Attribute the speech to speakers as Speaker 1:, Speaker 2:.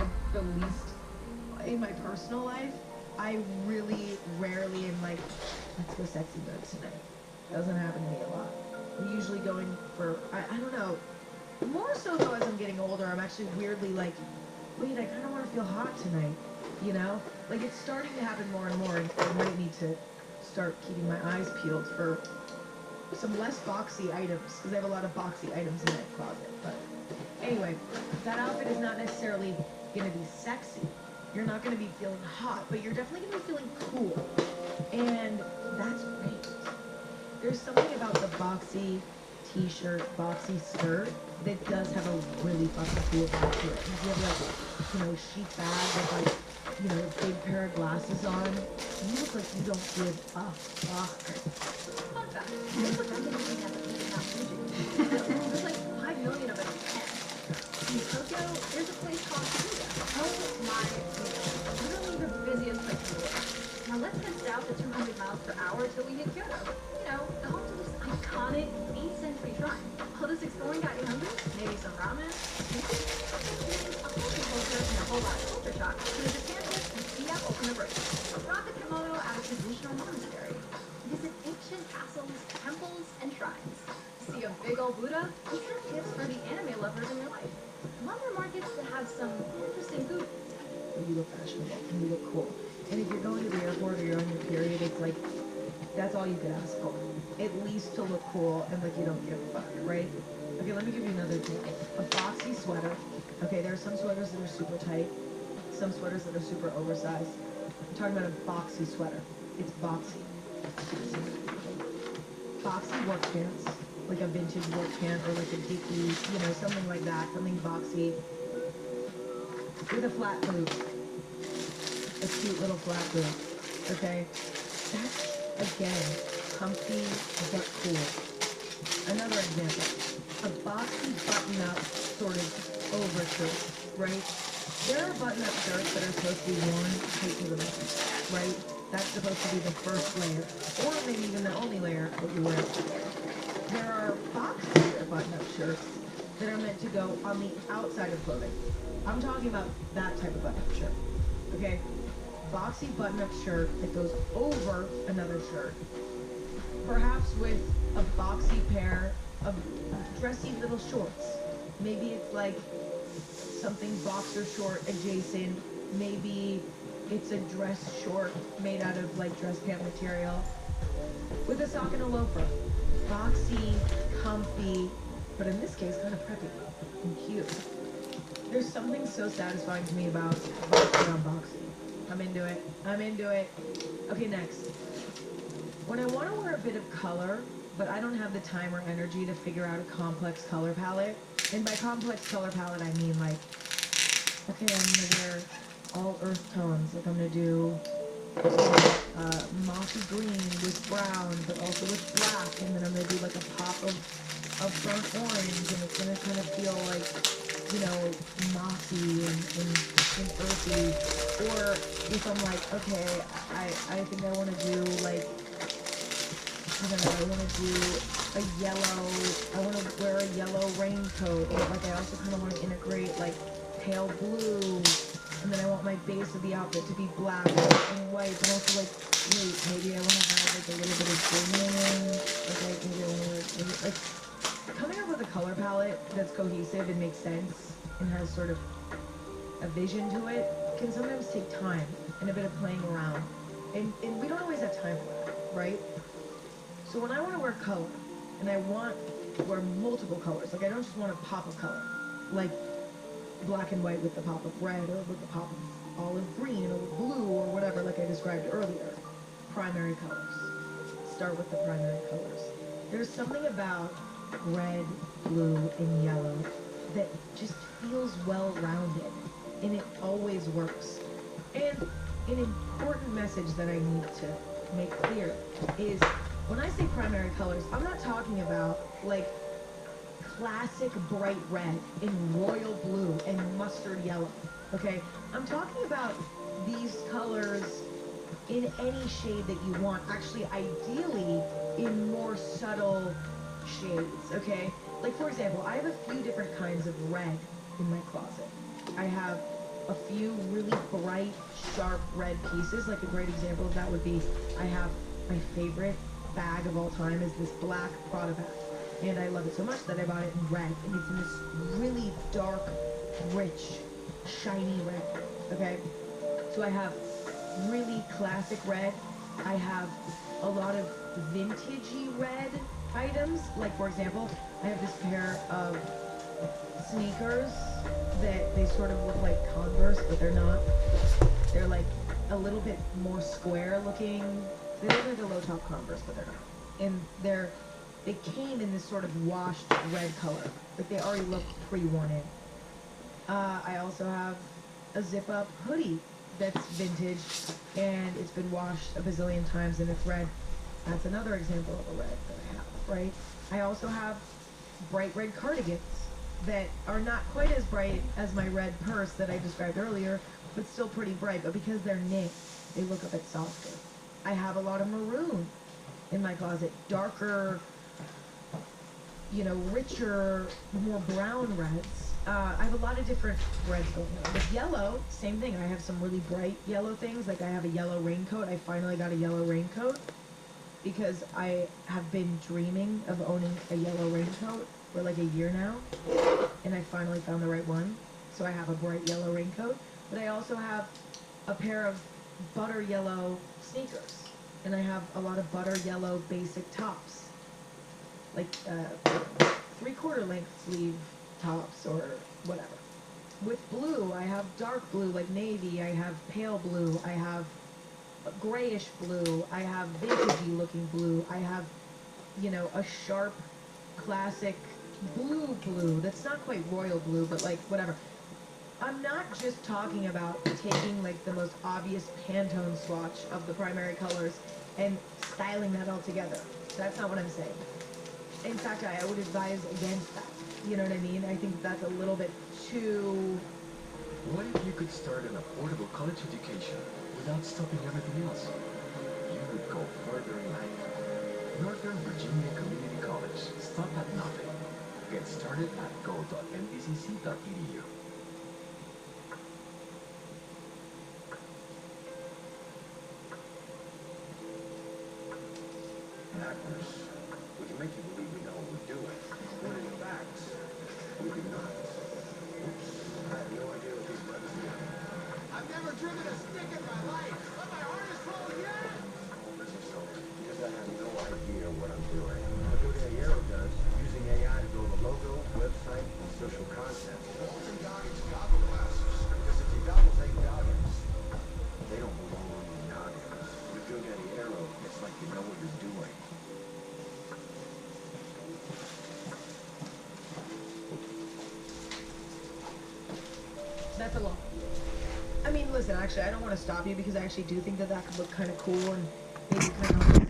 Speaker 1: like the least in my personal life. I really rarely am like, let's go sexy mode tonight. Doesn't happen to me a lot. I'm usually going for, I don't know, more so though as I'm getting older, I'm actually weirdly like, wait, I kind of want to feel hot tonight, you know? Like it's starting to happen more and more, and I might need to start keeping my eyes peeled for some less boxy items, because I have a lot of boxy items in my closet. But anyway, that outfit is not necessarily going to be sexy. You're not going to be feeling hot, but you're definitely going to be feeling cool. And that's great. There's something about the boxy t-shirt, boxy skirt that does have a really fucking cool vibe to it. If you have like, you know, chic bag with like, you know, a big pair of glasses on, you look like you don't give a fuck.
Speaker 2: Fun fact, this looks like looking at the Mickey Mouse Museum. There's like 5 million of it in Japan. In Tokyo, there's a place called Shibuya. Oh my goodness. Literally the busiest place in the world. Now let's head south at 200 miles per hour till we hit Kyoto. You know, the home to this iconic 8th century shrine. All this exploring got you hungry? Maybe some ramen? Maybe a culture culture and a whole lot of culture shock to the Japan trip and sea apple on the break. Rock a kimono at a traditional monastery. Visit ancient castles, temples, and shrines. See a big old Buddha? And send gifts for the anime lovers in your life. Wander markets that have some interesting food.
Speaker 1: You look fashionable and you look cool. And if you're going to the airport or you're on your period, it's like, that's all you could ask for. At least to look cool and like you don't give a fuck, right? Okay, let me give you another example. A boxy sweater. Okay, there are some sweaters that are super tight, some sweaters that are super oversized. I'm talking about a boxy sweater. It's boxy. Boxy work pants, like a vintage work pant or like a dicky, you know, something like that, something boxy. With a flat boot. A cute little flat boot. Okay? That's, again, comfy but cool. Another example. A boxy button-up sort of overshirt, right? There are button-up shirts that are supposed to be worn tight to the bottom, right? That's supposed to be the first layer, or maybe even the only layer that you wear. There are boxy button-up shirts that are meant to go on the outside of clothing. I'm talking about that type of button-up shirt, okay? Boxy button-up shirt that goes over another shirt, perhaps with a boxy pair of dressy little shorts. Maybe it's like something boxer short adjacent. Maybe it's a dress short made out of like dress pant material with a sock and a loafer. Boxy, comfy, but in this case kind of preppy and cute. There's something so satisfying to me about boxy on boxy. I'm into it. I'm into it. Okay, next. When I want to wear a bit of color, but I don't have the time or energy to figure out a complex color palette, and by complex color palette I mean like, okay, I'm going to wear all earth tones, like I'm going to do mossy green with brown, but also with black, and then I'm going to do like a pop of burnt orange, and it's going to kind of feel like, you know, mossy and earthy. Or if I'm like, okay, I think I want to do like, I don't know, I want to do a yellow, I want to wear a yellow raincoat, but like I also kind of want to integrate like pale blue, and then I want my base of the outfit to be black and white, but also like, wait, maybe I want to have like a little bit of green, okay, maybe I want to, like, coming up with a color palette that's cohesive and makes sense and has sort of a vision to it can sometimes take time and a bit of playing around, and we don't always have time for that, right? So when I want to wear color, and I want to wear multiple colors, like I don't just want a pop of color, like black and white with the pop of red, or with the pop of olive green, or blue, or whatever, like I described earlier. Primary colors. Start with the primary colors. There's something about red, blue, and yellow that just feels well-rounded, and it always works. And an important message that I need to make clear is, when I say primary colors, I'm not talking about, like, classic bright red and royal blue and mustard yellow, okay? I'm talking about these colors in any shade that you want, actually, ideally, in more subtle shades, okay? Like, for example, I have a few different kinds of red in my closet. I have a few really bright, sharp red pieces. Like a great example of that would be, I have my favorite bag of all time is this black Prada bag. And I love it so much that I bought it in red. And it's in this really dark, rich, shiny red. Okay? So I have really classic red. I have a lot of vintagey red items. Like, for example, I have this pair of sneakers that they sort of look like Converse, but they're not. They're like a little bit more square looking. They look like a low top Converse, but they're not. And they came in this sort of washed red color. Like they already look pre-worn in. I also have a zip-up hoodie that's vintage, and it's been washed a bazillion times and it's red. That's another example of a red that I have, right? I also have bright red cardigans that are not quite as bright as my red purse that I described earlier, but still pretty bright. But because they're knit, they look a bit softer. I have a lot of maroon in my closet, darker, you know, richer, more brown reds. I have a lot of different reds going on. With yellow, same thing. I have some really bright yellow things. Like I have a yellow raincoat. I finally got a yellow raincoat because I have been dreaming of owning a yellow raincoat for like a year now. And I finally found the right one. So I have a bright yellow raincoat. But I also have a pair of butter yellow sneakers. And I have a lot of butter yellow basic tops. Like 3/4 length sleeve tops or whatever. With blue, I have dark blue like navy, I have pale blue, I have grayish blue, I have vintagey looking blue, I have, you know, a sharp classic blue that's not quite royal blue, but like whatever. I'm not just talking about taking like the most obvious Pantone swatch of the primary colors and styling that all together. That's not what I'm saying. In fact, I would advise against that. You know what I mean? I think that's a little bit too...
Speaker 3: What if you could start an affordable college education without stopping everything else? You would go further in life. Northern Virginia Community College. Stop at nothing. Get started at go.nvcc.edu.
Speaker 4: Hackers. We can make you believe we know what we're doing. But in fact, we do not. Oops. I have no idea what these buttons do.
Speaker 5: I've never driven a stick in my life, but my heart is full yet!
Speaker 4: Oh, Mr. Solar, because I have no idea what I'm doing. I'll do what Aero does, using AI to build a logo, website, and social content.
Speaker 5: Using goggins goggle glasses.
Speaker 4: Because if your goggles ain't goggins, they don't belong on your noggins. With GoDaddy Aero, it's like you know what you're doing.
Speaker 1: That's a lot. I mean, listen, actually, I don't want to stop you because I actually do think that that could look kind of cool and maybe kind of